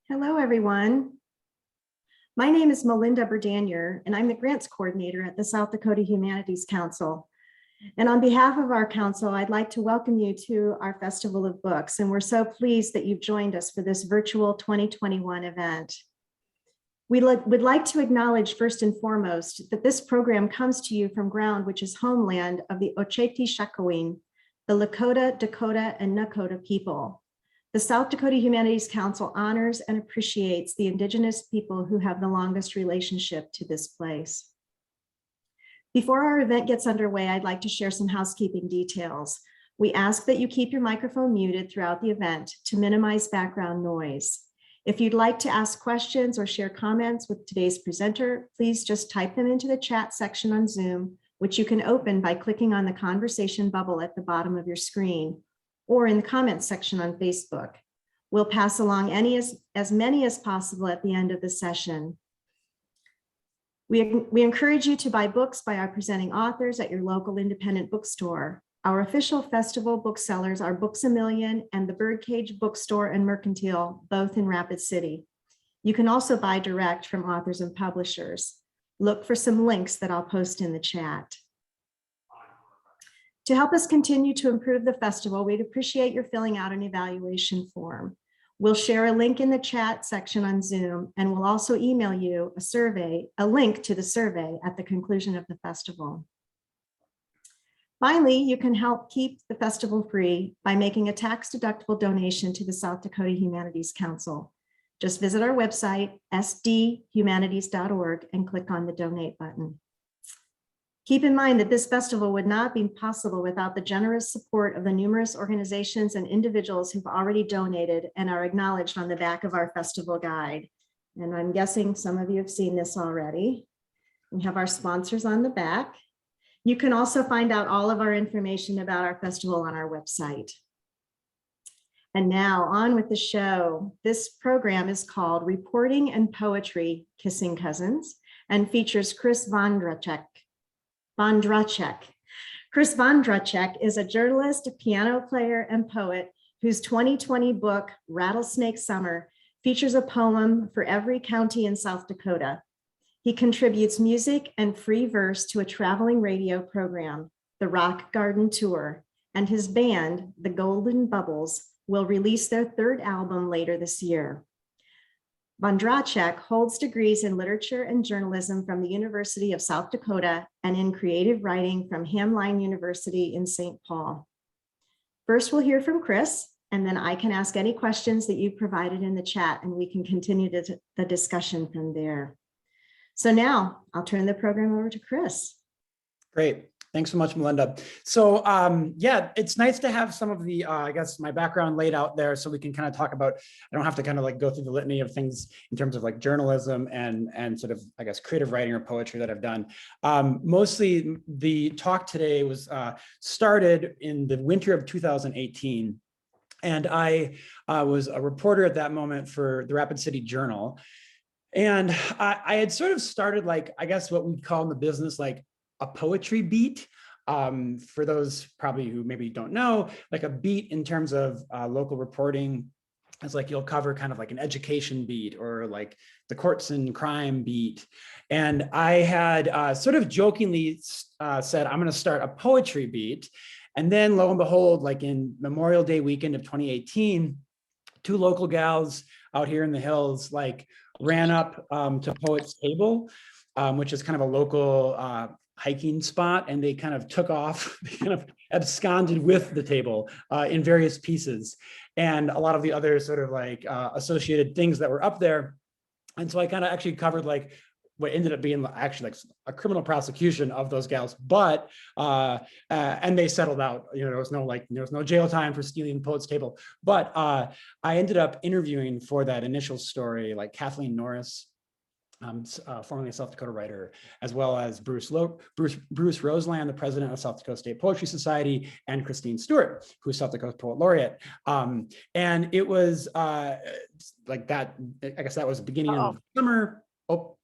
Hello, everyone. My name is Melinda Berdanier, and I'm the Grants Coordinator at the South Dakota Humanities Council. And on behalf of our council, I'd like to welcome you to our Festival of Books, and we're so pleased that you've joined us for this virtual 2021 event. We would like to acknowledge first and foremost that this program comes to you from ground which is homeland of the Oceti-Sakowin, the Lakota, Dakota, and Nakota people. The South Dakota Humanities Council honors and appreciates the Indigenous people who have the longest relationship to this place. Before our event gets underway, I'd like to share some housekeeping details. We ask that you keep your microphone muted throughout the event to minimize background noise. If you'd like to ask questions or share comments with today's presenter, please just type them into the chat section on Zoom, which you can open by clicking on the conversation bubble at the bottom of your screen, or in the comments section on Facebook. We'll pass along as many as possible at the end of the session. We encourage you to buy books by our presenting authors at your local independent bookstore. Our official festival booksellers are Books A Million and the Birdcage Bookstore and Mercantile, both in Rapid City. You can also buy direct from authors and publishers. Look for some links that I'll post in the chat. To help us continue to improve the festival, we'd appreciate your filling out an evaluation form. We'll share a link in the chat section on Zoom, and we'll also email you a link to the survey at the conclusion of the festival. Finally, you can help keep the festival free by making a tax-deductible donation to the South Dakota Humanities Council. Just visit our website, sdhumanities.org, and click on the donate button. Keep in mind that this festival would not be possible without the generous support of the numerous organizations and individuals who've already donated and are acknowledged on the back of our festival guide. And I'm guessing some of you have seen this already. We have our sponsors on the back. You can also find out all of our information about our festival on our website. And now on with the show. This program is called Reporting and Poetry, Kissing Cousins, and features Chris Vondracek. Chris Vondracek is a journalist, a piano player, and poet whose 2020 book, Rattlesnake Summer, features a poem for every county in South Dakota. He contributes music and free verse to a traveling radio program, the Rock Garden Tour, and his band, the Golden Bubbles, will release their third album later this year. Vondracek holds degrees in literature and journalism from the University of South Dakota and in creative writing from Hamline University in St. Paul. First, we'll hear from Chris, and then I can ask any questions that you've provided in the chat, and we can continue the discussion from there. So now I'll turn the program over to Chris. Great. Thanks so much, Melinda. So yeah, it's nice to have some of the, I guess, my background laid out there so we can kind of talk about, I don't have to kind of like go through the litany of things in terms of like journalism and sort of, I guess, creative writing or poetry that I've done. Mostly the talk today was started in the winter of 2018. And I was a reporter at that moment for the Rapid City Journal. And I had sort of started like, I guess what we'd call in the business, like a poetry beat. For those probably who maybe don't know, like a beat in terms of local reporting is like you'll cover kind of like an education beat or like the courts and crime beat. And I had sort of jokingly said, I'm going to start a poetry beat. And then lo and behold, like in Memorial Day weekend of 2018, two local gals out here in the hills like ran up to Poet's Table, which is kind of a local hiking spot, and they kind of took off, they kind of absconded with the table in various pieces and a lot of the other sort of like associated things that were up there. And so I kind of actually covered like what ended up being actually like a criminal prosecution of those gals, but and they settled out. You know, there was no jail time for stealing Poet's Table. But I ended up interviewing for that initial story like Kathleen Norris, formerly a South Dakota writer, as well as Bruce Roseland, the president of South Dakota State Poetry Society, and Christine Stewart, who's South Dakota Poet Laureate. And it was like that. I guess that was the beginning of summer. Oh,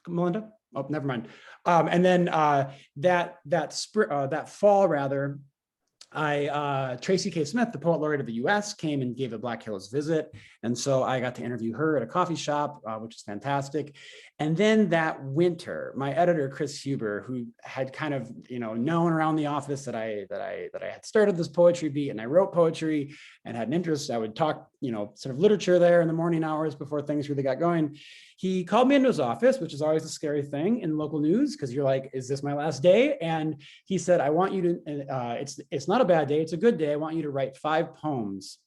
Melinda? Oh, never mind. And then that fall rather, Tracy K. Smith, the poet laureate of the US, came and gave a Black Hills visit. And so I got to interview her at a coffee shop, which is fantastic. And then that winter, my editor, Chris Huber, who had kind of, known around the office that I had started this poetry beat and I wrote poetry and had an interest, I would talk, sort of literature there in the morning hours before things really got going. He called me into his office, which is always a scary thing in local news because you're like, is this my last day? And he said, I want you to, it's not a bad day, it's a good day. I want you to write 5 poems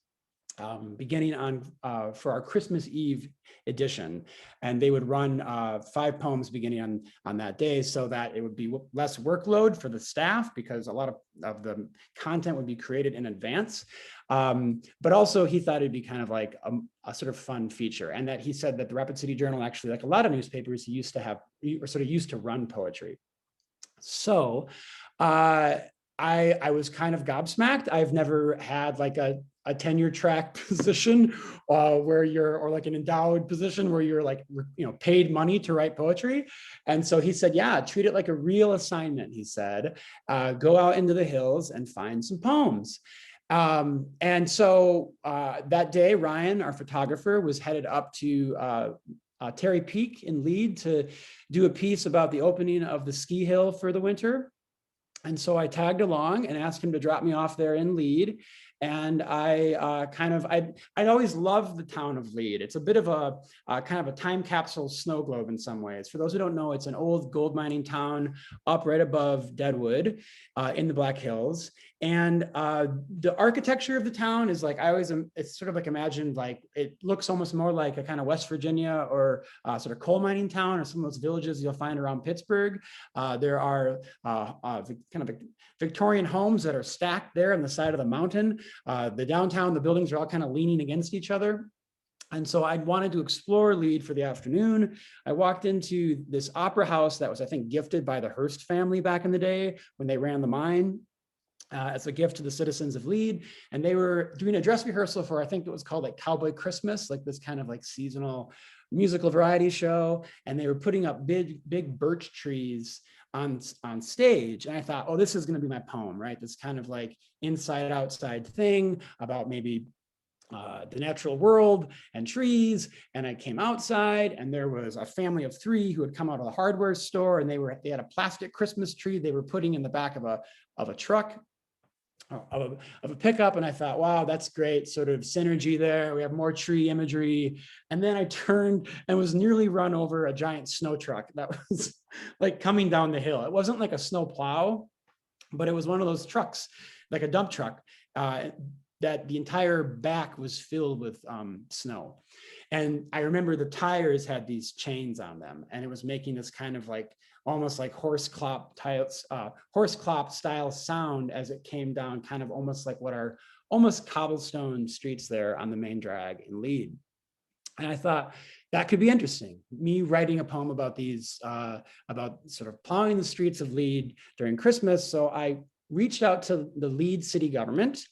beginning on for our Christmas Eve edition. And they would run 5 poems beginning on that day so that it would be less workload for the staff because a lot of the content would be created in advance. But also he thought it'd be kind of like a sort of fun feature. And that he said that the Rapid City Journal, actually, like a lot of newspapers, he used to have, or sort of used to run poetry. So I was kind of gobsmacked. I've never had like a tenure track position where you're, or like an endowed position where you're like, paid money to write poetry. And so he said, yeah, treat it like a real assignment. He said, go out into the hills and find some poems. And so that day, Ryan, our photographer, was headed up to Terry Peak in Lead to do a piece about the opening of the ski hill for the winter. And so I tagged along and asked him to drop me off there in Lead. And I'd always loved the town of Lead. It's a bit of a kind of a time capsule snow globe in some ways. For those who don't know, it's an old gold mining town up right above Deadwood in the Black Hills. And the architecture of the town is like, it's sort of like imagined like, it looks almost more like a kind of West Virginia or sort of coal mining town or some of those villages you'll find around Pittsburgh. There are kind of Victorian homes that are stacked there on the side of the mountain. The downtown, the buildings are all kind of leaning against each other. And so I wanted to explore Lead for the afternoon. I walked into this opera house that was, I think, gifted by the Hearst family back in the day when they ran the mine. As a gift to the citizens of Lead. And they were doing a dress rehearsal for, I think it was called like Cowboy Christmas, like this kind of like seasonal musical variety show. And they were putting up big birch trees on stage. And I thought, oh, this is going to be my poem, right? This kind of like inside outside thing about maybe the natural world and trees. And I came outside and there was a family of 3 who had come out of the hardware store and they had a plastic Christmas tree they were putting in the back of a truck. Of a pickup. And I thought, wow, that's great sort of synergy there. We have more tree imagery. And then I turned and was nearly run over a giant snow truck that was like coming down the hill. It wasn't like a snow plow, but it was one of those trucks, like a dump truck, that the entire back was filled with snow. And I remember the tires had these chains on them and it was making this kind of like almost like horse clop style sound as it came down, kind of almost like what are almost cobblestone streets there on the main drag in Lead. And I thought that could be interesting. Me writing a poem about these, about sort of plowing the streets of Lead during Christmas. So I reached out to the Lead city government.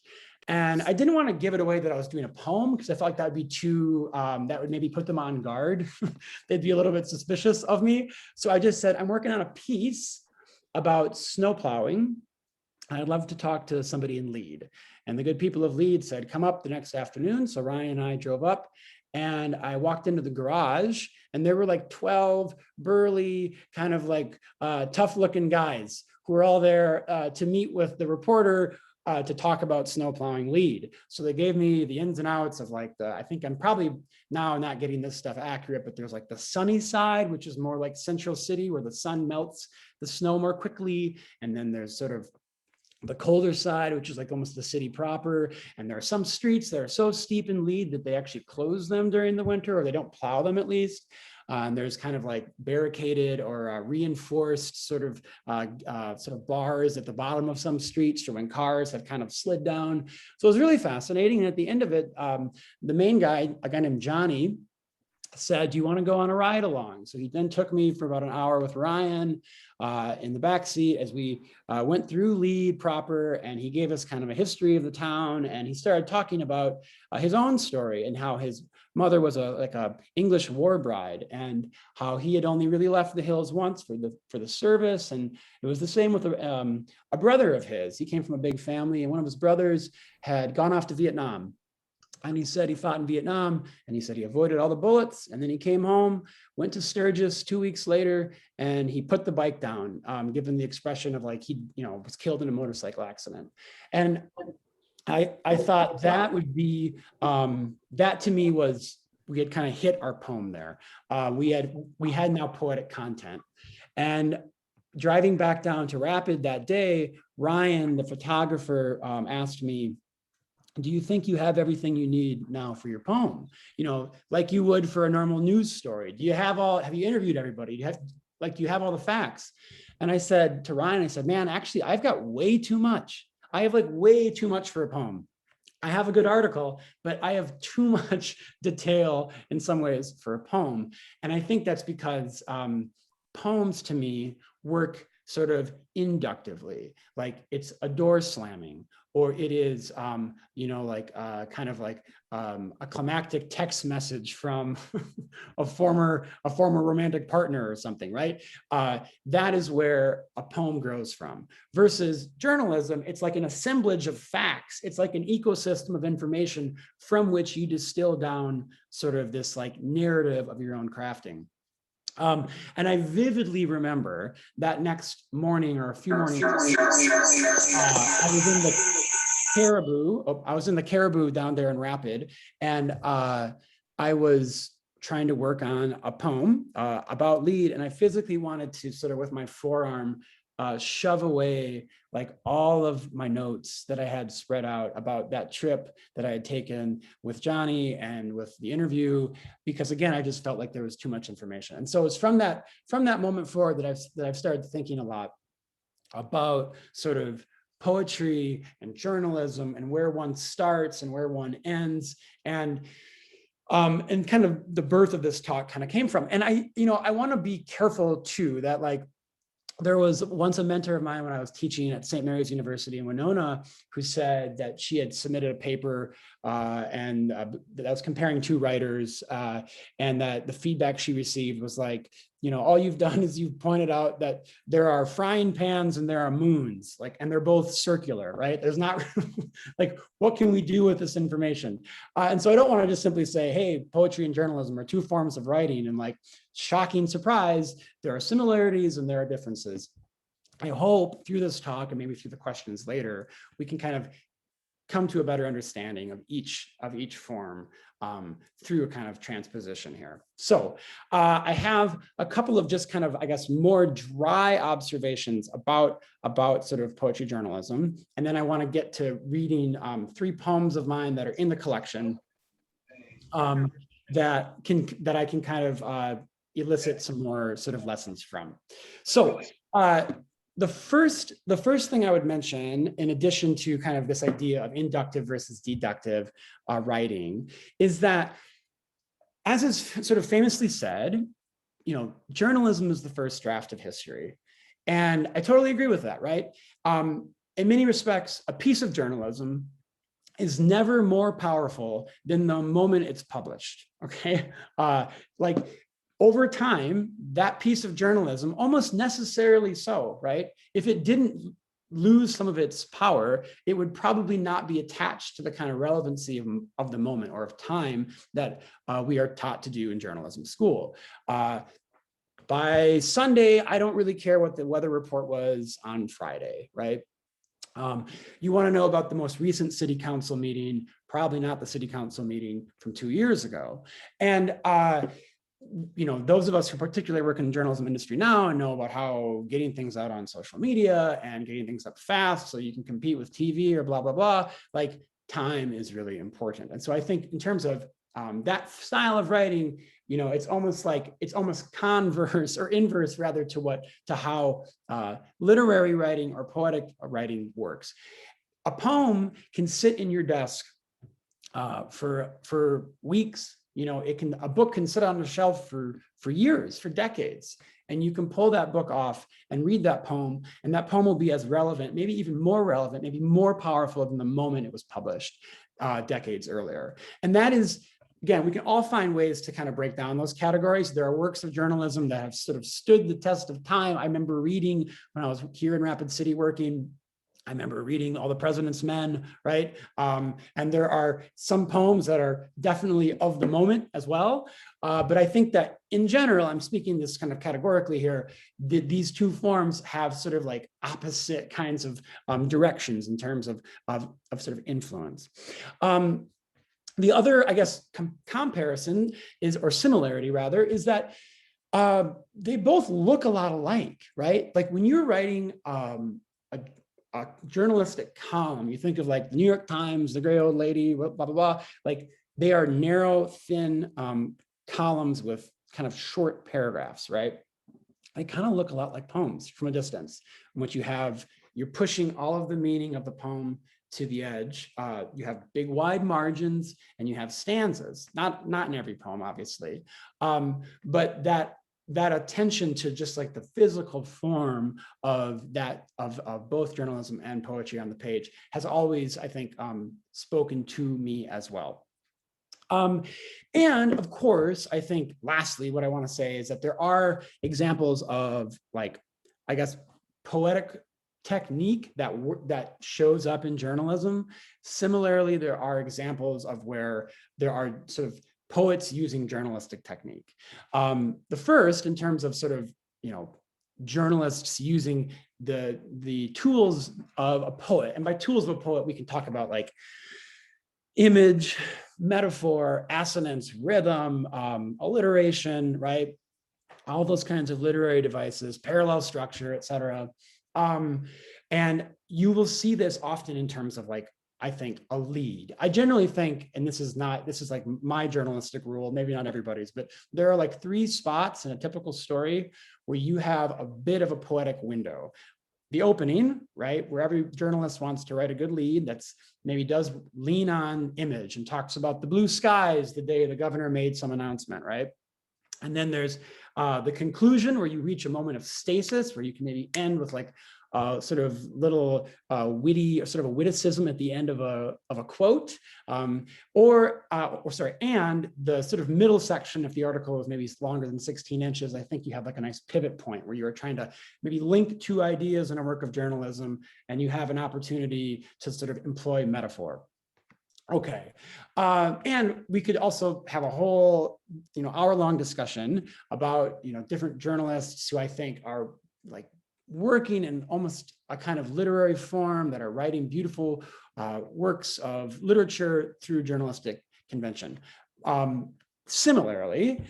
And I didn't want to give it away that I was doing a poem because I felt like that would be too, that would maybe put them on guard. They'd be a little bit suspicious of me. So I just said, I'm working on a piece about snow plowing. I'd love to talk to somebody in Lead. And the good people of Lead said, come up the next afternoon. So Ryan and I drove up and I walked into the garage and there were like 12 burly, kind of like tough looking guys who were all there to meet with the reporter to talk about snow plowing Lead. So they gave me the ins and outs of like I think I'm probably now not getting this stuff accurate, but there's like the sunny side, which is more like Central City where the sun melts the snow more quickly. And then there's sort of the colder side, which is like almost the city proper. And there are some streets that are so steep in Lead that they actually close them during the winter, or they don't plow them at least. And there's kind of like barricaded or reinforced sort of bars at the bottom of some streets for when cars have kind of slid down. So it was really fascinating. And at the end of it, the main guy, a guy named Johnny, said, do you want to go on a ride along? So he then took me for about an hour with Ryan in the backseat as we went through Lead proper, and he gave us kind of a history of the town, and he started talking about his own story and how his mother was a English war bride, and how he had only really left the hills once for the service. And it was the same with a brother of his. He came from a big family, and one of his brothers had gone off to Vietnam. And he said he fought in Vietnam, and he said he avoided all the bullets. And then he came home, went to Sturgis 2 weeks later, and he put the bike down, given the expression of like he, was killed in a motorcycle accident. And I thought that would be, that to me was, we had kind of hit our poem there. We had now poetic content. And driving back down to Rapid that day, Ryan, the photographer, asked me, do you think you have everything you need now for your poem? Like you would for a normal news story. Have you interviewed everybody? Do you have all the facts? And I said to Ryan, I said, man, actually, I've got way too much. I have like way too much for a poem. I have a good article, but I have too much detail in some ways for a poem. And I think that's because poems to me work sort of inductively, like it's a door slamming, or it is, kind of like a climactic text message from a former romantic partner or something, right? That is where a poem grows from. Versus journalism, it's like an assemblage of facts. It's like an ecosystem of information from which you distill down sort of this like narrative of your own crafting. And I vividly remember that next morning or a few mornings, I was in the Caribou down there in Rapid, and I was trying to work on a poem about lead, and I physically wanted to sort of with my forearm shove away like all of my notes that I had spread out about that trip that I had taken with Johnny and with the interview, because again, I just felt like there was too much information. And so it's from that moment forward that I've started thinking a lot about sort of poetry and journalism and where one starts and where one ends. And kind of the birth of this talk kind of came from. And I want to be careful too, that like, there was once a mentor of mine when I was teaching at St. Mary's University in Winona, who said that she had submitted a paper and that was comparing two writers, and that the feedback she received was like, all you've done is you've pointed out that there are frying pans and there are moons, like, and they're both circular, right? There's not like, what can we do with this information? And so I don't want to just simply say, hey, poetry and journalism are two forms of writing, and like, shocking surprise, there are similarities and there are differences. I hope through this talk and maybe through the questions later, we can kind of come to a better understanding of each form through a kind of transposition here. So I have a couple of just kind of, I guess, more dry observations about sort of poetry journalism. And then I want to get to reading 3 poems of mine that are in the collection that I can kind of elicit some more sort of lessons from. So the first thing I would mention, in addition to kind of this idea of inductive versus deductive writing, is that, as is sort of famously said, journalism is the first draft of history. And I totally agree with that, right? In many respects, a piece of journalism is never more powerful than the moment it's published, okay? Like, over time, that piece of journalism, almost necessarily so, right? If it didn't lose some of its power, it would probably not be attached to the kind of relevancy of the moment or of time that we are taught to do in journalism school. By Sunday, I don't really care what the weather report was on Friday, right? You want to know about the most recent city council meeting, probably not the city council meeting from 2 years ago. And those of us who particularly work in the journalism industry now and know about how getting things out on social media and getting things up fast so you can compete with TV or blah, blah, blah, like, time is really important. And so I think in terms of that style of writing, it's almost converse or inverse rather to how literary writing or poetic writing works. A poem can sit in your desk for weeks. A book can sit on the shelf for years, for decades, and you can pull that book off and read that poem, and that poem will be as relevant, maybe even more relevant, maybe more powerful than the moment it was published decades earlier. And that is again, we can all find ways to kind of break down those categories. There are works of journalism that have sort of stood the test of time. I remember reading when I was here in Rapid City working, I remember reading All the President's Men, right? And there are some poems that are definitely of the moment as well. But I think that in general, I'm speaking this kind of categorically here, these two forms have sort of like opposite kinds of directions in terms of sort of influence. The other, I guess, comparison is, or similarity rather, is that they both look a lot alike, right? Like when you're writing a journalistic column, you think of like the New York Times, the Gray Old Lady, blah, blah, blah. Like they are narrow, thin columns with kind of short paragraphs, right? They kind of look a lot like poems from a distance, in which you're pushing all of the meaning of the poem to the edge. You have big wide margins and you have stanzas, not in every poem, obviously, but that attention to just like the physical form of both journalism and poetry on the page has always, I think, spoken to me as well. And of course, I think lastly, what I want to say is that there are examples of like, I guess, poetic technique that shows up in journalism. Similarly, there are examples of where there are sort of poets using journalistic technique. The first, in terms of sort of, journalists using the tools of a poet, and by tools of a poet, we can talk about like image, metaphor, assonance, rhythm, alliteration, right? All those kinds of literary devices, parallel structure, et cetera. And you will see this often in terms of like, I think, a lead. I generally think, and this is like my journalistic rule, maybe not everybody's, but there are like 3 spots in a typical story where you have a bit of a poetic window. The opening, right, where every journalist wants to write a good lead that's maybe does lean on image and talks about the blue skies the day the governor made some announcement, right? And then there's the conclusion where you reach a moment of stasis where you can maybe end with like sort of little witty, or sort of a witticism at the end of a quote, and the sort of middle section, if the article is maybe longer than 16 inches, I think you have like a nice pivot point where you're trying to maybe link 2 ideas in a work of journalism, and you have an opportunity to sort of employ metaphor. Okay, and we could also have a whole, hour-long discussion about, different journalists who I think are like working in almost a kind of literary form, that are writing beautiful works of literature through journalistic convention. Similarly,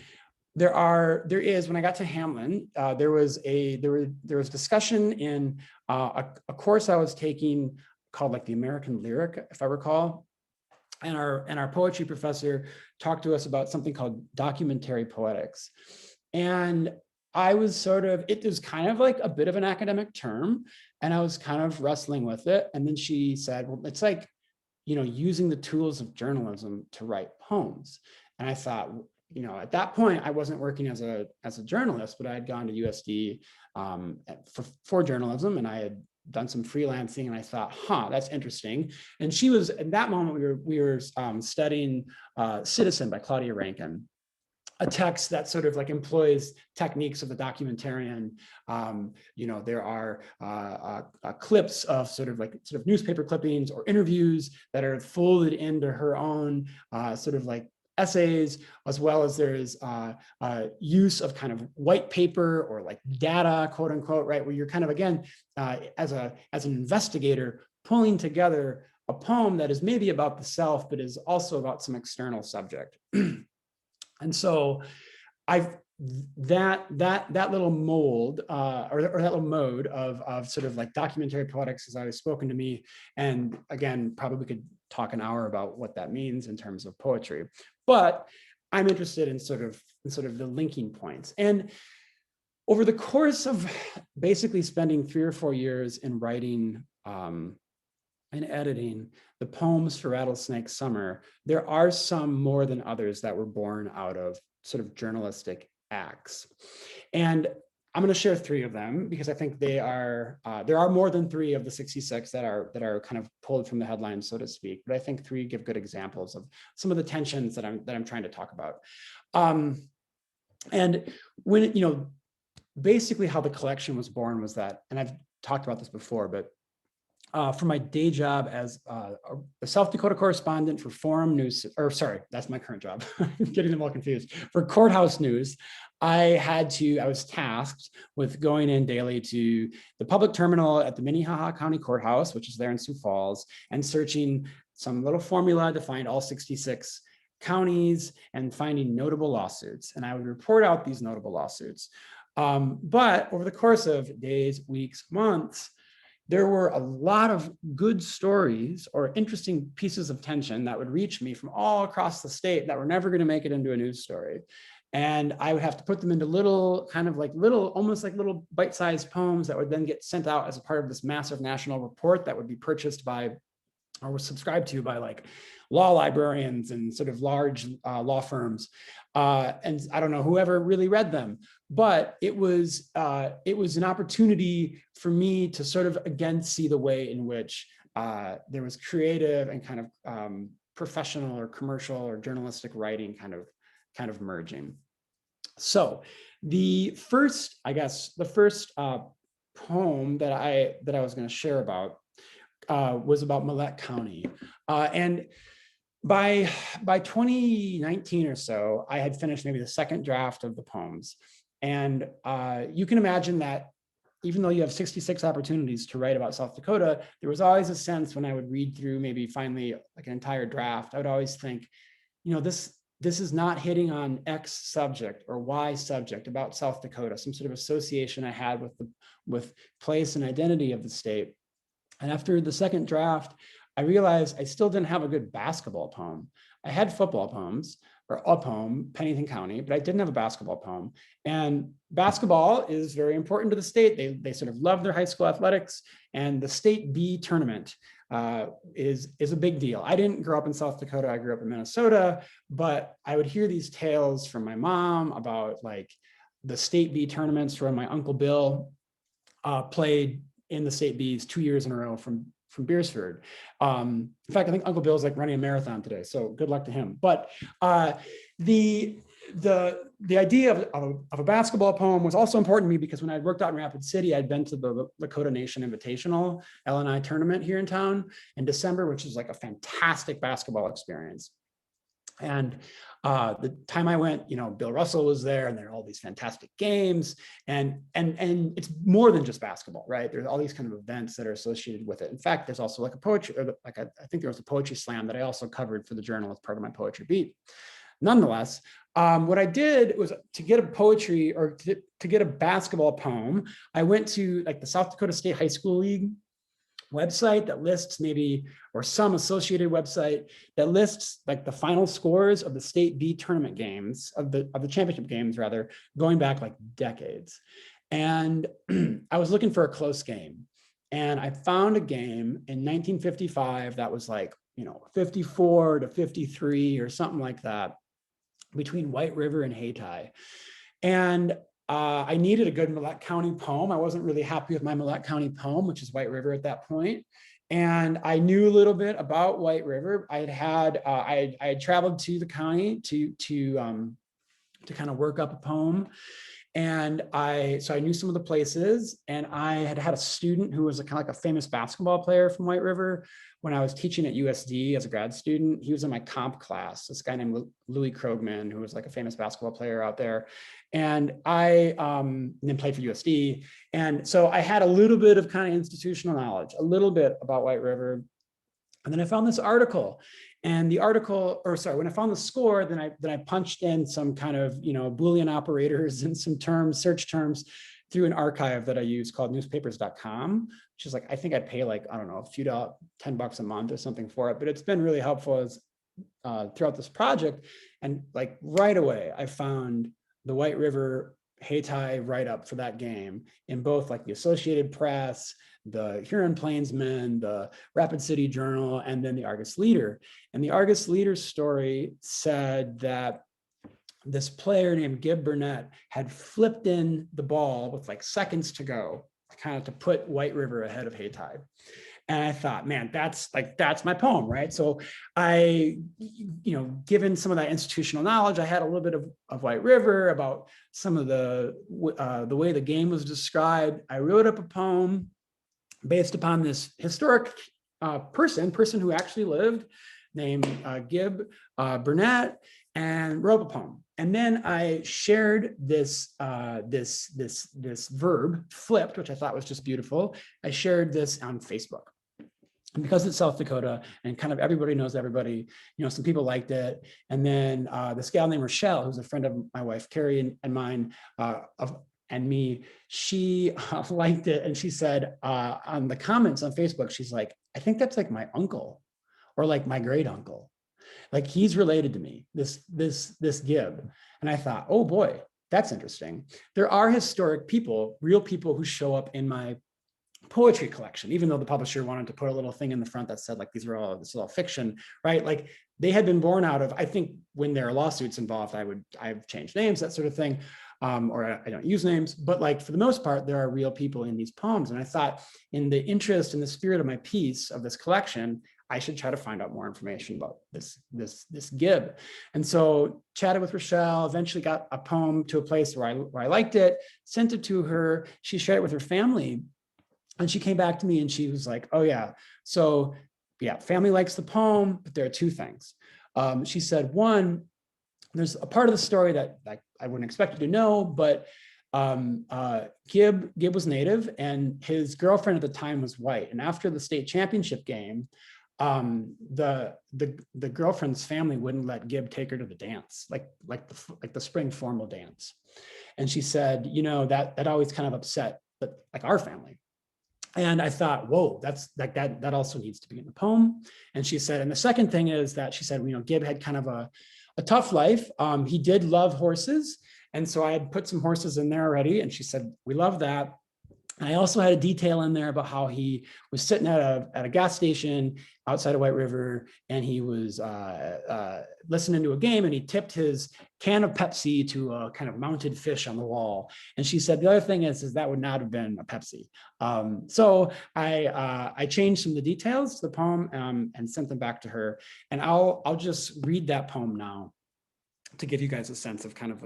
there is, when I got to Hamlin, there was discussion in a course I was taking called like the American Lyric, if I recall. And our poetry professor talked to us about something called documentary poetics. And I was it was kind of like a bit of an academic term, and I was kind of wrestling with it. And then she said, well, it's like, using the tools of journalism to write poems. And I thought, at that point, I wasn't working as a journalist, but I had gone to USD for journalism, and I had done some freelancing, and I thought, that's interesting. And she was, at that moment, we were studying Citizen by Claudia Rankine, a text that sort of like employs techniques of the documentarian. There are clips of sort of newspaper clippings or interviews that are folded into her own sort of like essays, as well as there's use of kind of white paper or like data, quote unquote, right? Where you're kind of, again, as an investigator, pulling together a poem that is maybe about the self, but is also about some external subject. And so that little mold or that little mode of sort of like documentary poetics has always spoken to me. And again, probably we could talk an hour about what that means in terms of poetry, but I'm interested in sort of the linking points. And over the course of basically spending 3 or 4 years in writing and editing the poems for Rattlesnake Summer, there are some more than others that were born out of sort of journalistic acts. And I'm going to share 3 of them because I think they are, there are more than 3 of the 66 that are kind of pulled from the headlines, so to speak. But I think 3 give good examples of some of the tensions that I'm trying to talk about. And when, basically how the collection was born was that, and I've talked about this before, but for my day job as a South Dakota correspondent for Forum News, or sorry, that's my current job. I'm getting them all confused. For Courthouse News, I was tasked with going in daily to the public terminal at the Minnehaha County Courthouse, which is there in Sioux Falls, and searching some little formula to find all 66 counties and finding notable lawsuits. And I would report out these notable lawsuits. But over the course of days, weeks, months, there were a lot of good stories or interesting pieces of tension that would reach me from all across the state that were never going to make it into a news story. And I would have to put them into little, almost like little bite-sized poems that would then get sent out as a part of this massive national report that would be purchased by, or was subscribed to by, like, law librarians and sort of large law firms. And I don't know whoever really read them, but it was an opportunity for me to sort of again see the way in which there was creative and kind of professional or commercial or journalistic writing kind of merging. So the first poem that I was going to share about was about Millette County. And by 2019 or so, I had finished maybe the second draft of the poems. And you can imagine that even though you have 66 opportunities to write about South Dakota, there was always a sense when I would read through maybe finally like an entire draft, I would always think, this is not hitting on X subject or Y subject about South Dakota, some sort of association I had with place and identity of the state. And after the second draft, I realized I still didn't have a good basketball poem. I had football poems, or a poem, Pennington County, but I didn't have a basketball poem. And basketball is very important to the state. They sort of love their high school athletics, and the state B tournament is a big deal. I didn't grow up in South Dakota. I grew up in Minnesota, but I would hear these tales from my mom about like the state B tournaments when my Uncle Bill played in the state Bs 2 years in a row from Beersford. In fact, I think Uncle Bill's like running a marathon today, so good luck to him. But the idea of a basketball poem was also important to me because when I worked out in Rapid City, I'd been to the Dakota Nation Invitational LNI tournament here in town in December, which is like a fantastic basketball experience. And the time I went, Bill Russell was there, and there are all these fantastic games, and it's more than just basketball, right? There's all these kind of events that are associated with it. In fact, there's also like a poetry, or like I think there was a poetry slam that I also covered for the Journal as part of my poetry beat. Nonetheless, what I did was to get a poetry or to get a basketball poem, I went to like the South Dakota State High School League website that lists maybe, or some associated website that lists like the final scores of the state B tournament games, of the championship games rather, going back like decades. And I was looking for a close game. And I found a game in 1955 that was like, 54 to 53 or something like that, between White River and Hayti. And I needed a good Millette County poem. I wasn't really happy with my Millette County poem, which is White River at that point. And I knew a little bit about White River. I had traveled to the county to kind of work up a poem. And so I knew some of the places, and I had a student who was kind of like a famous basketball player from White River when I was teaching at USD as a grad student. He was in my comp class, this guy named Louis Krogman, who was like a famous basketball player out there. And I then played for USD. And so I had a little bit of kind of institutional knowledge, a little bit about White River. And then I found this article, and when I found the score, then I punched in some kind of, Boolean operators and some search terms through an archive that I use called newspapers.com, which is like, I think I'd pay like, I don't know, a few $10 a month or something for it, but it's been really helpful throughout this project. And like right away, I found the White River Hayti write-up for that game in both like the Associated Press, the Huron Plainsman, the Rapid City Journal, and then the Argus Leader. And the Argus Leader story said that this player named Gib Burnett had flipped in the ball with like seconds to go, kind of to put White River ahead of Haytide. And I thought, man, that's my poem, right? So given some of that institutional knowledge, I had a little bit of White River, about some of the way the game was described. I wrote up a poem based upon this historic person who actually lived, named Gib Burnett, and wrote a poem. And then I shared this verb, flipped, which I thought was just beautiful. I shared this on Facebook. And because it's South Dakota and kind of everybody knows everybody, some people liked it. And then this gal named Rochelle, who's a friend of my wife, Carrie, and mine, and me, she liked it. And she said on the comments on Facebook, she's like, I think that's like my uncle or like my great uncle. Like he's related to me, this Gib. And I thought, oh boy, that's interesting. There are historic people, real people who show up in my poetry collection, even though the publisher wanted to put a little thing in the front that said like, this is all fiction, right? Like they had been born out of, I think when there are lawsuits involved, I've changed names, that sort of thing. Or I don't use names, but like for the most part, there are real people in these poems. And I thought in the interest and the spirit of my piece of this collection, I should try to find out more information about this Gib. And so chatted with Rochelle, eventually got a poem to a place where I liked it, sent it to her. She shared it with her family. And she came back to me and she was like, oh yeah, so yeah, family likes the poem, but there are two things. She said, one, there's a part of the story that I wouldn't expect you to know, but Gib was Native and his girlfriend at the time was white. And after the state championship game, the girlfriend's family wouldn't let Gib take her to the dance, like the spring formal dance. And she said, that always kind of upset like our family. And I thought, whoa, that also needs to be in the poem. And she said, and the second thing is that she said, Gib had kind of a tough life. He did love horses. And so I had put some horses in there already. And she said, we love that. I also had a detail in there about how he was sitting at a gas station outside of White River, and he was listening to a game, and he tipped his can of Pepsi to a kind of mounted fish on the wall. And she said, the other thing is that would not have been a Pepsi. So I changed some of the details to the poem and sent them back to her. And I'll just read that poem now to give you guys a sense of kind of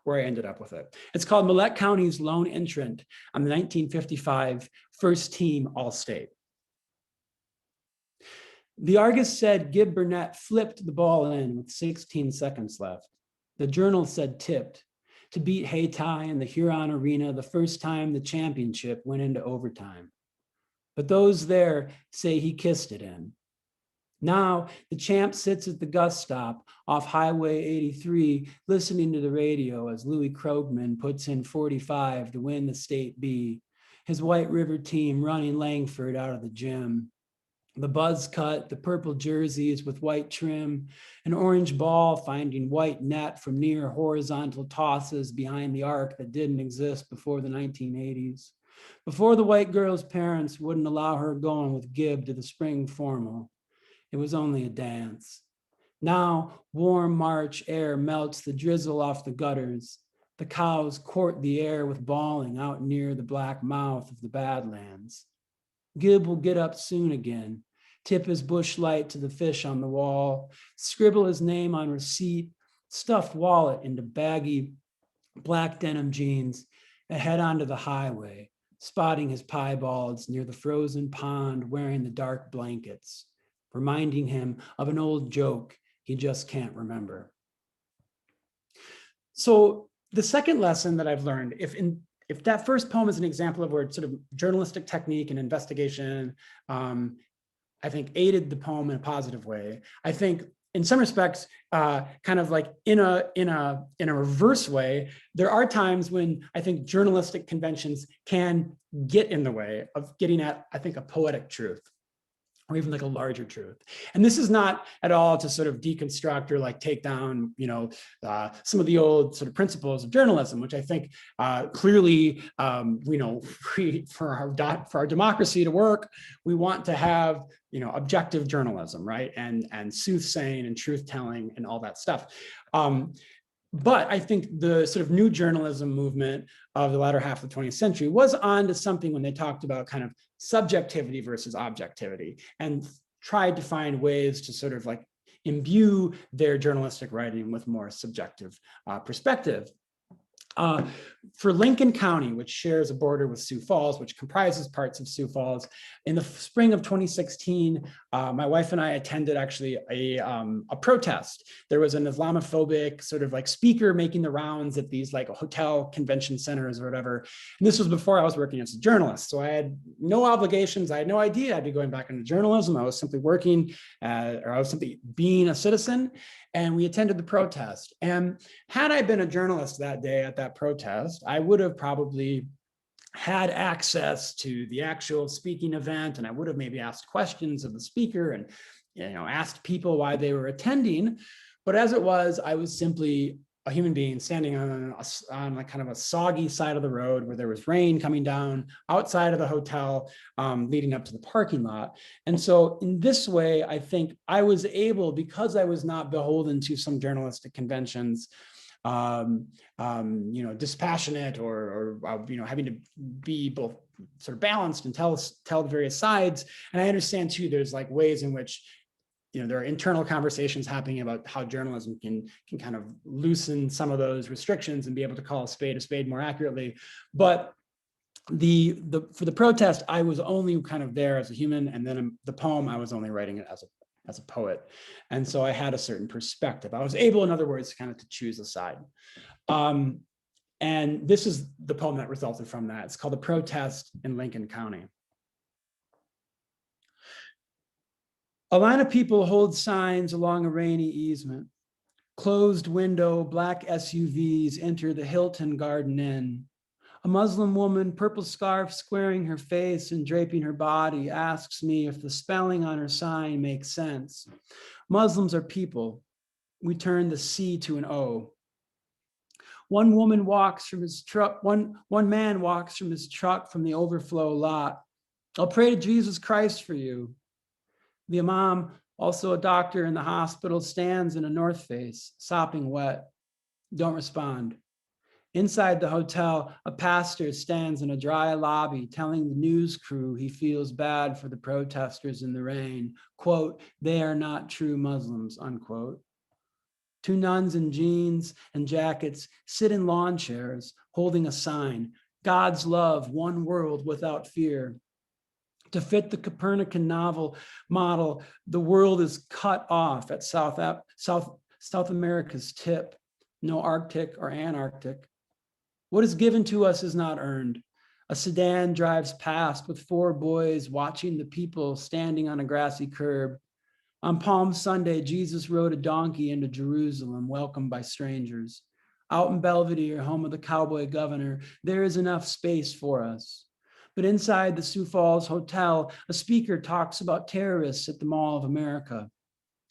where I ended up with it. It's called Millette County's Lone Entrant on the 1955 First Team All-State. The Argus said Gib Burnett flipped the ball in with 16 seconds left. The Journal said tipped to beat Haytide in the Huron Arena the first time the championship went into overtime. But those there say he kissed it in. Now, the champ sits at the Gus stop off Highway 83, listening to the radio as Louis Krogman puts in 45 to win the State B. His White River team running Langford out of the gym. The buzz cut, the purple jerseys with white trim, an orange ball finding white net from near horizontal tosses behind the arc that didn't exist before the 1980s. Before the white girl's parents wouldn't allow her going with Gib to the spring formal. It was only a dance. Now, warm March air melts the drizzle off the gutters. The cows court the air with bawling out near the black mouth of the Badlands. Gib will get up soon again, tip his bush light to the fish on the wall, scribble his name on receipt, stuffed wallet into baggy black denim jeans, and head onto the highway, spotting his piebalds near the frozen pond wearing the dark blankets, reminding him of an old joke he just can't remember. So the second lesson that I've learned, if that first poem is an example of where sort of journalistic technique and investigation, I think aided the poem in a positive way. I think in some respects, kind of like in a reverse way, there are times when I think journalistic conventions can get in the way of getting at, I think, a poetic truth, or even like a larger truth. And this is not at all to sort of deconstruct or like take down, some of the old sort of principles of journalism, which I think clearly, for our democracy to work, we want to have, objective journalism, right? And soothsaying and truth telling and all that stuff. But I think the sort of new journalism movement of the latter half of the 20th century was on to something when they talked about kind of subjectivity versus objectivity and tried to find ways to sort of like imbue their journalistic writing with more subjective perspective. For Lincoln County, which shares a border with Sioux Falls, which comprises parts of Sioux Falls, in the spring of 2016, my wife and I attended actually a protest. There was an Islamophobic sort of like speaker making the rounds at these like hotel convention centers or whatever. And this was before I was working as a journalist. So I had no obligations. I had no idea I'd be going back into journalism. I was simply working or I was simply being a citizen. And we attended the protest. And had I been a journalist that day at that protest, I would have probably had access to the actual speaking event, and I would have maybe asked questions of the speaker and asked people why they were attending. But as it was, I was simply a human being standing on like kind of a soggy side of the road where there was rain coming down outside of the hotel leading up to the parking lot. And so in this way, I think I was able, because I was not beholden to some journalistic conventions, dispassionate or having to be both sort of balanced and tell the various sides. And I understand too, there's like ways in which there are internal conversations happening about how journalism can kind of loosen some of those restrictions and be able to call a spade more accurately. But for the protest, I was only kind of there as a human, and then the poem, I was only writing it as a poet. And so I had a certain perspective. I was able, in other words, kind of to choose a side. And this is the poem that resulted from that. It's called The Protest in Lincoln County. A line of people hold signs along a rainy easement. Closed window, black SUVs enter the Hilton Garden Inn. A Muslim woman, purple scarf squaring her face and draping her body, asks me if the spelling on her sign makes sense. Muslims are people. We turn the C to an O. One man walks from his truck from the overflow lot. I'll pray to Jesus Christ for you. The imam, also a doctor in the hospital, stands in a North Face, sopping wet. Don't respond. Inside the hotel, a pastor stands in a dry lobby telling the news crew he feels bad for the protesters in the rain. Quote, they are not true Muslims, unquote. Two nuns in jeans and jackets sit in lawn chairs, holding a sign, God's love, one world without fear. To fit the Copernican model, the world is cut off at South America's tip, no Arctic or Antarctic. What is given to us is not earned. A sedan drives past with four boys watching the people standing on a grassy curb. On Palm Sunday, Jesus rode a donkey into Jerusalem, welcomed by strangers. Out in Belvedere, home of the cowboy governor, there is enough space for us. But inside the Sioux Falls Hotel, a speaker talks about terrorists at the Mall of America.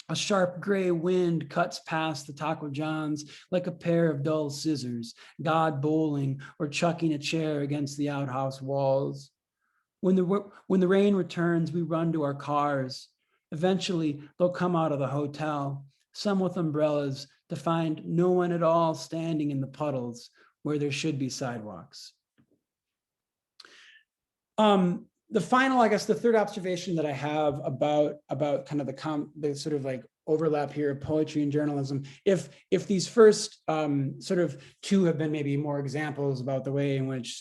A sharp gray wind cuts past the Taco John's like a pair of dull scissors, God bowling or chucking a chair against the outhouse walls. When the rain returns, we run to our cars. Eventually, they'll come out of the hotel, some with umbrellas, to find no one at all standing in the puddles where there should be sidewalks. The final, I guess, the third observation that I have about kind of the sort of like overlap here of poetry and journalism, if these first sort of two have been maybe more examples about the way in which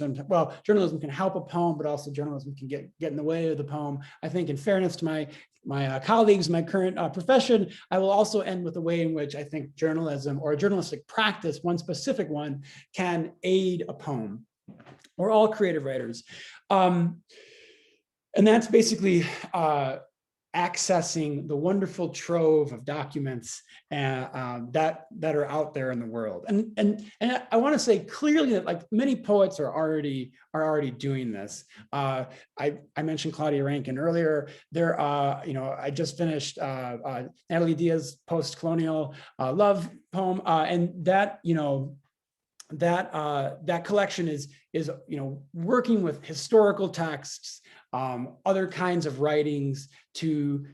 journalism can help a poem, but also journalism can get in the way of the poem. I think, in fairness to my colleagues, my current profession, I will also end with the way in which I think journalism or a journalistic practice, one specific one, can aid a poem. We're all creative writers. And that's basically accessing the wonderful trove of documents that are out there in the world. And I want to say clearly that like many poets are already doing this. I mentioned Claudia Rankine earlier. I just finished Natalie Diaz's post-colonial love poem, and that that collection is working with historical texts, other kinds of writings to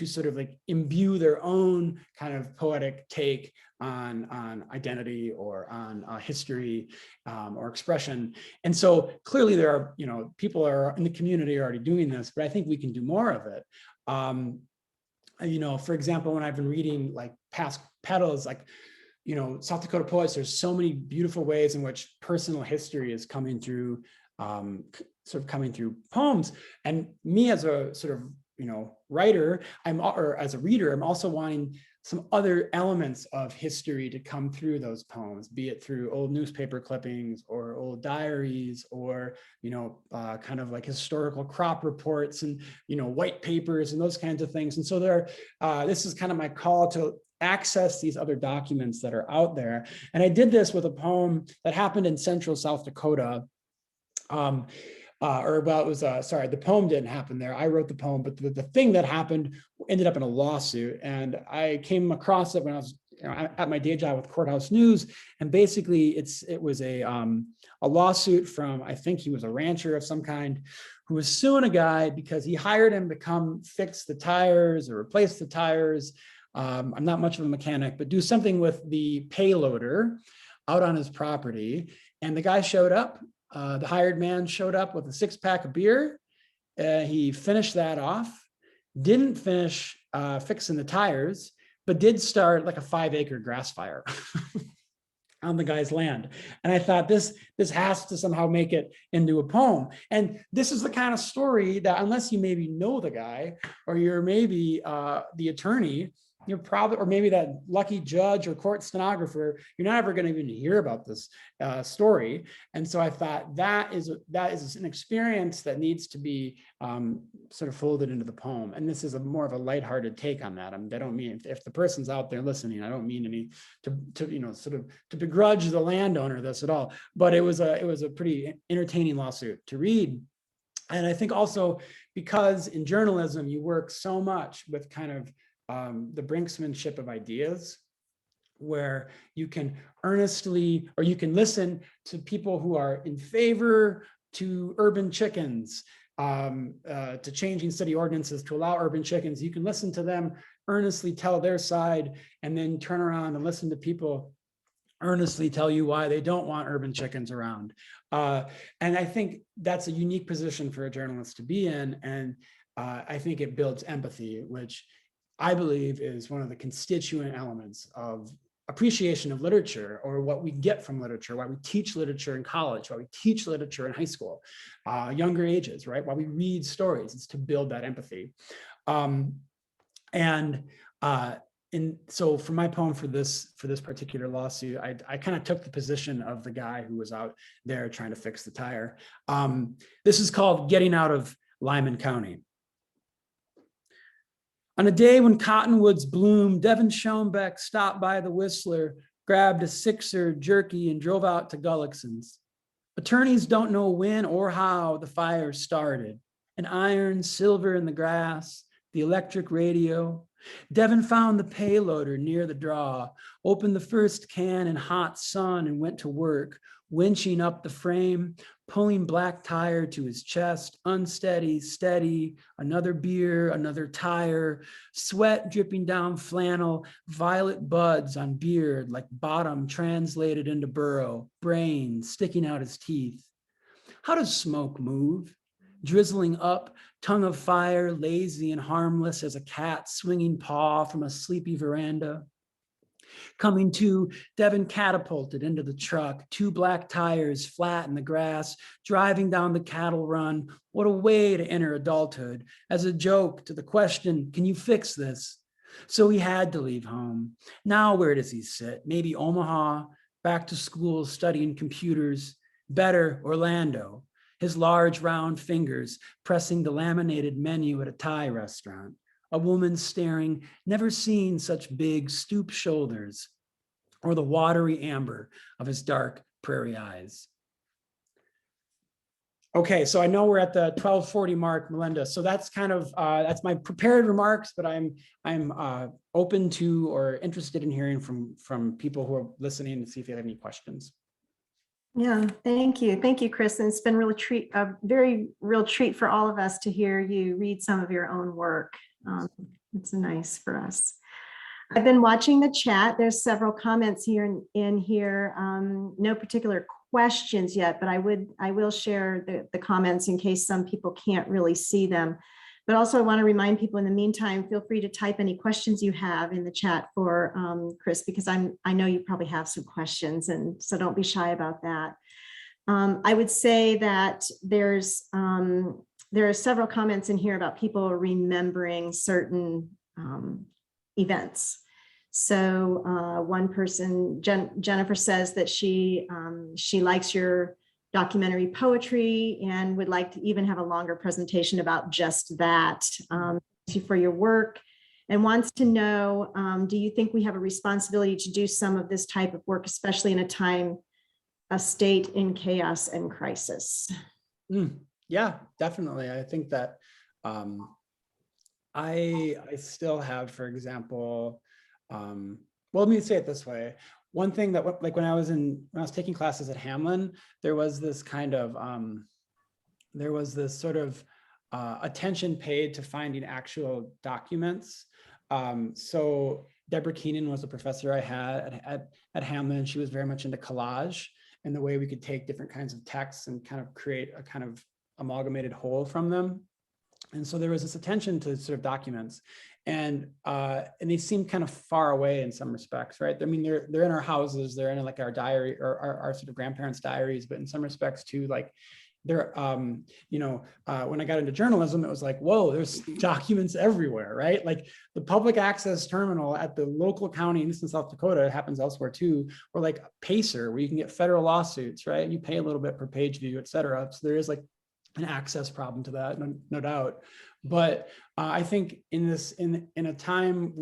sort of like imbue their own kind of poetic take on identity or on history or expression. And so clearly there are, people are in the community are already doing this, but I think we can do more of it. For example, when I've been reading like past petals, like, South Dakota poets, there's so many beautiful ways in which personal history is coming through, coming through poems. And me as a sort of, writer, or as a reader, I'm also wanting some other elements of history to come through those poems, be it through old newspaper clippings or old diaries or, kind of like historical crop reports and, white papers and those kinds of things. And so this is kind of my call to access these other documents that are out there. And I did this with a poem that happened in central South Dakota. The poem didn't happen there. I wrote the poem, but the thing that happened ended up in a lawsuit. And I came across it when I was at my day job with Courthouse News. And basically it was a lawsuit from, I think he was a rancher of some kind, who was suing a guy because he hired him to come fix the tires or replace the tires. I'm not much of a mechanic, but do something with the payloader out on his property. And the guy showed up, the hired man showed up with a 6-pack of beer. He finished that off, didn't finish fixing the tires, but did start like a 5-acre grass fire on the guy's land. And I thought this has to somehow make it into a poem. And this is the kind of story that, unless you maybe know the guy, or you're maybe the attorney, you're probably, or maybe that lucky judge or court stenographer, you're not ever going to even hear about this story. And so I thought that is an experience that needs to be sort of folded into the poem. And this is more of a lighthearted take on that. I mean, I don't mean, if the person's out there listening, I don't mean any to begrudge the landowner this at all. But it was a pretty entertaining lawsuit to read. And I think also because in journalism you work so much with kind of the brinksmanship of ideas, where you can earnestly, or you can listen to people who are in favor to urban chickens, to changing city ordinances to allow urban chickens. You can listen to them earnestly tell their side, and then turn around and listen to people earnestly tell you why they don't want urban chickens around. And I think that's a unique position for a journalist to be in. And I think it builds empathy, which I believe is one of the constituent elements of appreciation of literature, or what we get from literature, why we teach literature in college, why we teach literature in high school, younger ages, right? Why we read stories, is to build that empathy. So for my poem for this particular lawsuit, I kind of took the position of the guy who was out there trying to fix the tire. This is called Getting Out of Lyman County. On a day when cottonwoods bloomed, Devin Schoenbeck stopped by the Whistler, grabbed a sixer jerky, and drove out to Gullickson's. Attorneys don't know when or how the fire started. An iron silver in the grass, the electric radio. Devin found the payloader near the draw, opened the first can in hot sun, and went to work, winching up the frame, pulling black tire to his chest, unsteady, steady, another beer, another tire, sweat dripping down flannel, violet buds on beard like bottom translated into burrow, brain sticking out his teeth. How does smoke move? Drizzling up, tongue of fire, lazy and harmless as a cat swinging paw from a sleepy veranda. Coming to, Devin catapulted into the truck, 2 black tires flat in the grass, driving down the cattle run. What a way to enter adulthood, as a joke to the question, can you fix this? So he had to leave home. Now where does he sit? Maybe Omaha, back to school studying computers, better Orlando. His large round fingers pressing the laminated menu at a Thai restaurant. A woman staring, never seen such big stoop shoulders, or the watery amber of his dark prairie eyes. Okay, so I know we're at the 12:40 mark, Melinda. So that's kind of that's my prepared remarks, but I'm open to or interested in hearing from people who are listening to see if they have any questions. Yeah, thank you. Thank you, Chris. And it's been a very real treat for all of us to hear you read some of your own work. Um, it's nice for us. I've been watching the chat. There's several comments here in here. No particular questions yet, but I will share the comments in case some people can't really see them. But also I want to remind people in the meantime, feel free to type any questions you have in the chat for Chris, because I know you probably have some questions, and so don't be shy about that. I would say that there are several comments in here about people remembering certain events. So one person, Jennifer, says that she likes your documentary poetry and would like to even have a longer presentation about just that. Thank you for your work, and wants to know, do you think we have a responsibility to do some of this type of work, especially in a state in chaos and crisis? Yeah, definitely. I think that I still have, for example, well, let me say it this way. One thing that, like when I was taking classes at Hamlin, there was this kind of there was this sort of attention paid to finding actual documents. So Deborah Keenan was a professor I had at Hamlin. She was very much into collage and the way we could take different kinds of texts and kind of create a kind of amalgamated whole from them. And so there was this attention to sort of documents, and they seem kind of far away in some respects, right? I mean, they're in our houses, they're in like our diary or our sort of grandparents' diaries, but in some respects too, like they're, when I got into journalism, it was like, whoa, there's documents everywhere, right? Like the public access terminal at the local county in South Dakota, it happens elsewhere too, or like Pacer, where you can get federal lawsuits, right? You pay a little bit per page view, et cetera. So there is like an access problem to that, no doubt. But I think in a time,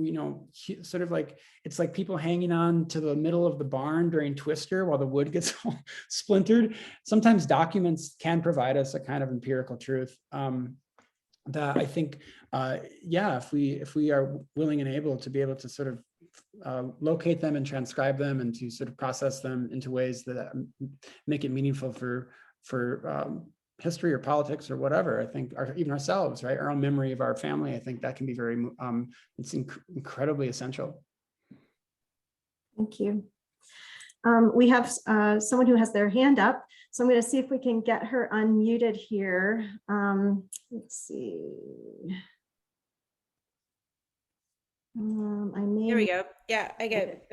sort of like, it's like people hanging on to the middle of the barn during Twister while the wood gets all splintered. Sometimes documents can provide us a kind of empirical truth that I think, if we are willing and able to be able to sort of locate them and transcribe them and to sort of process them into ways that make it meaningful for history or politics or whatever, I think, even ourselves, right? Our own memory of our family, I think that can be very, it's incredibly essential. Thank you. We have someone who has their hand up, so I'm going to see if we can get her unmuted here. Let's see. Here we go. Yeah, I got it.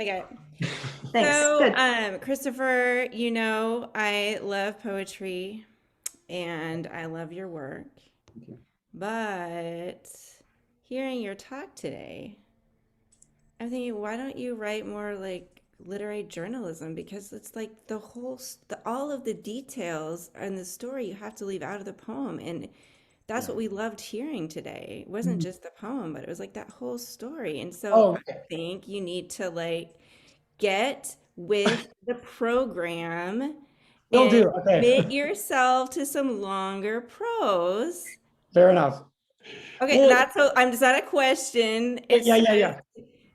Thanks. So, Good. Christopher, I love poetry and I love your work. Thank you. But hearing your talk today, I'm thinking, why don't you write more like literary journalism? Because it's like all of the details and the story you have to leave out of the poem. And that's what we loved hearing today. It wasn't just the poem, but it was like that whole story. And so I think you need to like get with the program Will and do. Okay. commit yourself to some longer prose. Fair enough. Okay, Well, is that a question? yeah.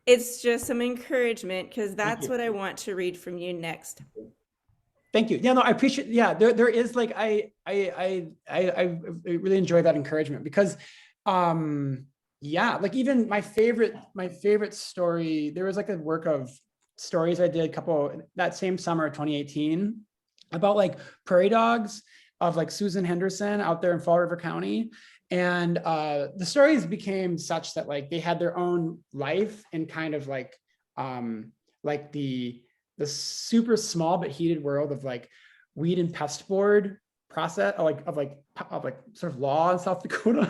It's just some encouragement because Thank that's you. what I want to read from you next. Thank you. Yeah, no, I appreciate. Yeah, there is like I really enjoy that encouragement because, like even my favorite story. There was like a work of stories I did that same summer, 2018, about like prairie dogs of like Susan Henderson out there in Fall River County. And the stories became such that like they had their own life and kind of like the super small but heated world of like weed and pest board process of sort of law in South Dakota.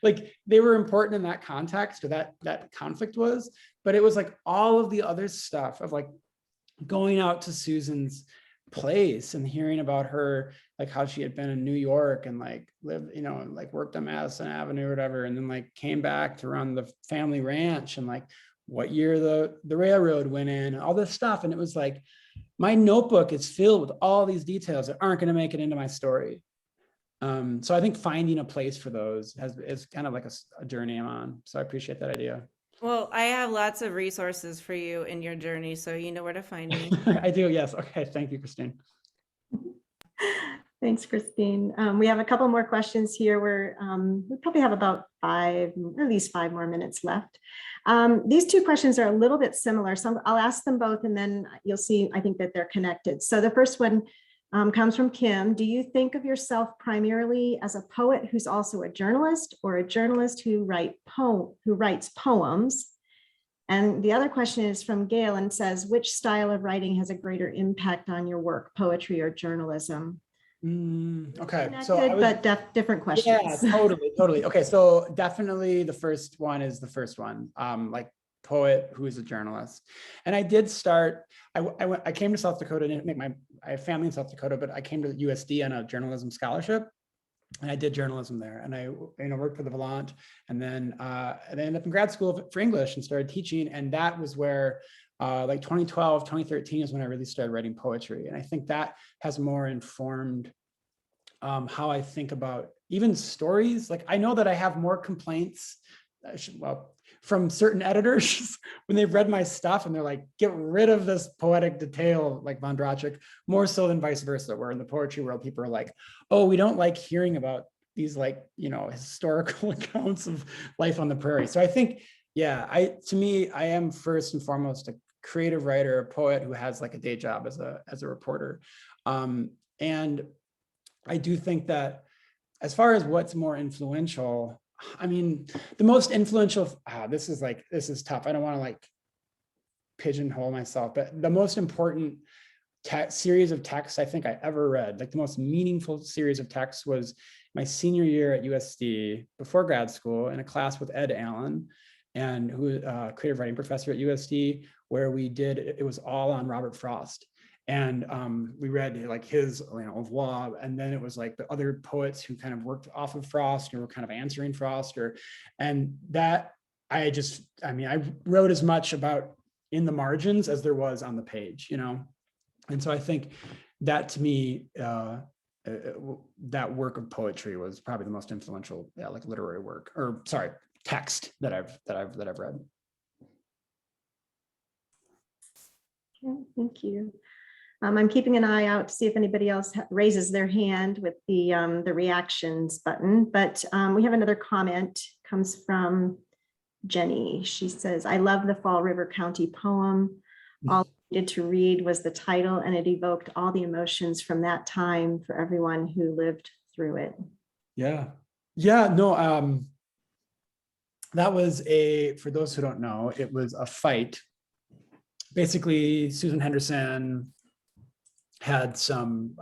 Like they were important in that context, or that conflict was, but it was like all of the other stuff of like going out to Susan's place and hearing about her, like how she had been in New York and like lived, and like worked on Madison Avenue or whatever, and then like came back to run the family ranch and like what year the railroad went in and all this stuff. And it was like, my notebook is filled with all these details that aren't going to make it into my story. So I think finding a place for those is kind of like a journey I'm on. So I appreciate that idea. Well, I have lots of resources for you in your journey, so you know where to find me. I do. Yes. Okay. Thank you, Christine. Thanks, Christine. We have a couple more questions here. We probably have about at least 5 more minutes left. These two questions are a little bit similar, so I'll ask them both and then you'll see, I think that they're connected. So the first one comes from Kim. Do you think of yourself primarily as a poet who's also a journalist, or a journalist who writes poems? And the other question is from Gail and says, which style of writing has a greater impact on your work, poetry or journalism? Okay, Connected, but different questions. Yeah, totally. Okay, so definitely the first one is the first one, like poet who is a journalist. And I did start, I came to South Dakota, didn't make I have family in South Dakota, but I came to the USD on a journalism scholarship. And I did journalism there, and I worked for the Volant, and then I ended up in grad school for English and started teaching. And that was where like 2012, 2013 is when I really started writing poetry. And I think that has more informed how I think about even stories. Like, I know that I have more complaints from certain editors when they've read my stuff and they're like, get rid of this poetic detail, like Vondracek, more so than vice versa, where in the poetry world, people are like, oh, we don't like hearing about these, like, historical accounts of life on the prairie. So I think, yeah, to me, I am first and foremost a creative writer, a poet who has like a day job as a reporter. And I do think that as far as what's more influential, I mean, the most influential, this is tough. I don't want to like pigeonhole myself, but the most important series of texts I think I ever read, like the most meaningful series of texts, was my senior year at USD before grad school in a class with Ed Allen, and who creative writing professor at USD, where it was all on Robert Frost. And we read like his Oeuvre, and then it was like the other poets who kind of worked off of Frost or were kind of answering Frost, and that I wrote as much about in the margins as there was on the page, And so I think that to me, that work of poetry was probably the most influential, like literary work, or sorry, text that I've read. Okay, thank you. I'm keeping an eye out to see if anybody else raises their hand with the reactions button, but we have another comment, comes from Jenny. She says, I love the Fall River County poem. All I needed to read was the title, and it evoked all the emotions from that time for everyone who lived through it. Yeah, no, that was for those who don't know, it was a fight. Basically, Susan Henderson had some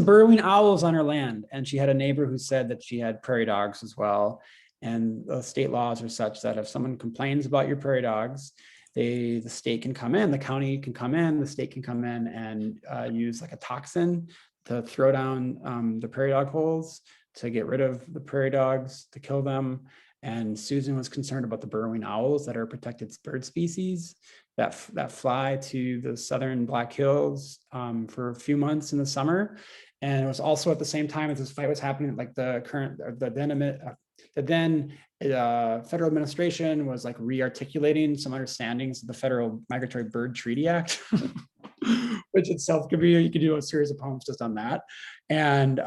burrowing owls on her land, and she had a neighbor who said that she had prairie dogs as well. And the state laws are such that if someone complains about your prairie dogs, the state can come in, the county can come in, the state can come in and use like a toxin to throw down the prairie dog holes to get rid of the prairie dogs, to kill them. And Susan was concerned about the burrowing owls that are a protected bird species that fly to the southern Black Hills for a few months in the summer. And it was also at the same time as this fight was happening, like the then federal administration was like re-articulating some understandings of the Federal Migratory Bird Treaty Act, which itself you could do a series of poems just on that. And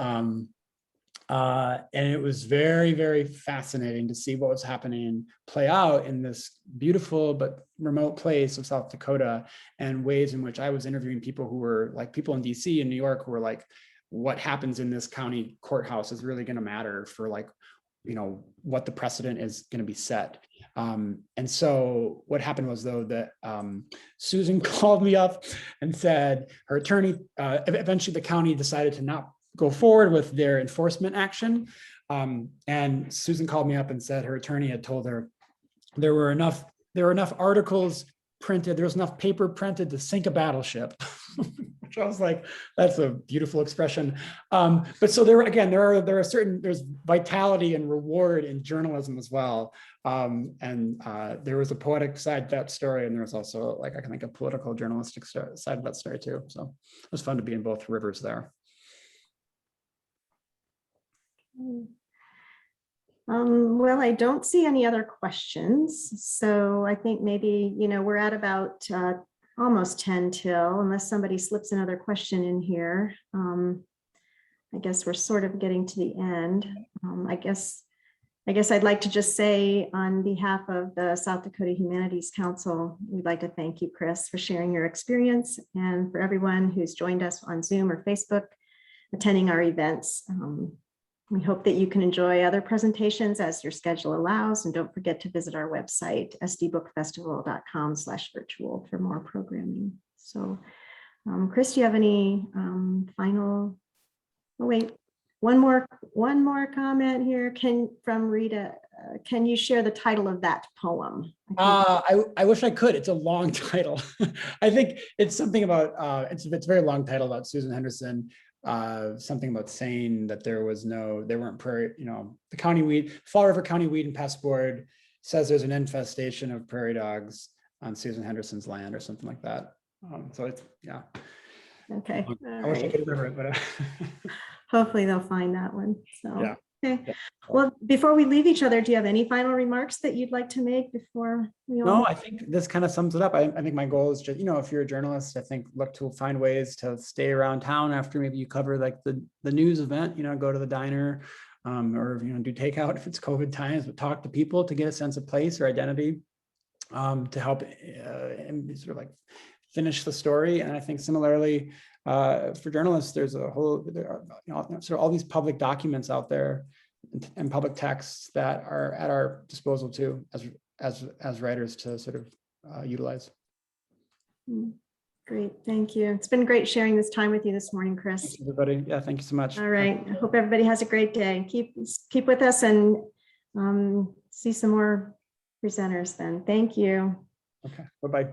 it was very, very fascinating to see what was happening play out in this beautiful but remote place of South Dakota, and ways in which I was interviewing people who were like people in DC and New York who were like, what happens in this county courthouse is really going to matter for like, what the precedent is going to be set. And so what happened was, though, that Susan called me up and said her attorney, eventually the county decided to not go forward with their enforcement action. And Susan called me up and said her attorney had told her there were enough articles printed, there was enough paper printed to sink a battleship. Which I was like, that's a beautiful expression. But so there's vitality and reward in journalism as well. And there was a poetic side to that story, and there was also like, I think, a political journalistic side of that story too. So it was fun to be in both rivers there. Well, I don't see any other questions. So I think maybe, we're at about almost 10 till, unless somebody slips another question in here. I guess we're sort of getting to the end. I guess I'd like to just say on behalf of the South Dakota Humanities Council, we'd like to thank you, Chris, for sharing your experience, and for everyone who's joined us on Zoom or Facebook attending our events. We hope that you can enjoy other presentations as your schedule allows, and don't forget to visit our website, sdbookfestival.com/virtual, for more programming. So, Chris, do you have any final? Oh, wait, one more comment here. From Rita, can you share the title of that poem? I wish I could. It's a long title. I think it's something about it's a very long title about Susan Henderson. Something about saying that there weren't prairie, the county weed, Fall River County Weed and Pest Board says there's an infestation of prairie dogs on Susan Henderson's land or something like that. So it's, yeah. Okay. I wish I could remember it, but hopefully they'll find that one. So, yeah. Okay. Yeah. Well, before we leave each other, do you have any final remarks that you'd like to make before we all? No, I think this kind of sums it up. I think my goal is just, if you're a journalist, I think look to find ways to stay around town after maybe you cover like the news event, go to the diner, or, do takeout if it's COVID times, but talk to people to get a sense of place or identity, to help and sort of like finish the story. And I think similarly, for journalists, there are sort of all these public documents out there and public texts that are at our disposal too, as writers to sort of utilize. Great, thank you. It's been great sharing this time with you this morning, Chris. Thanks, everybody. Yeah, thank you so much. All right, I hope everybody has a great day. Keep with us and see some more presenters then. Thank you. Okay, bye-bye.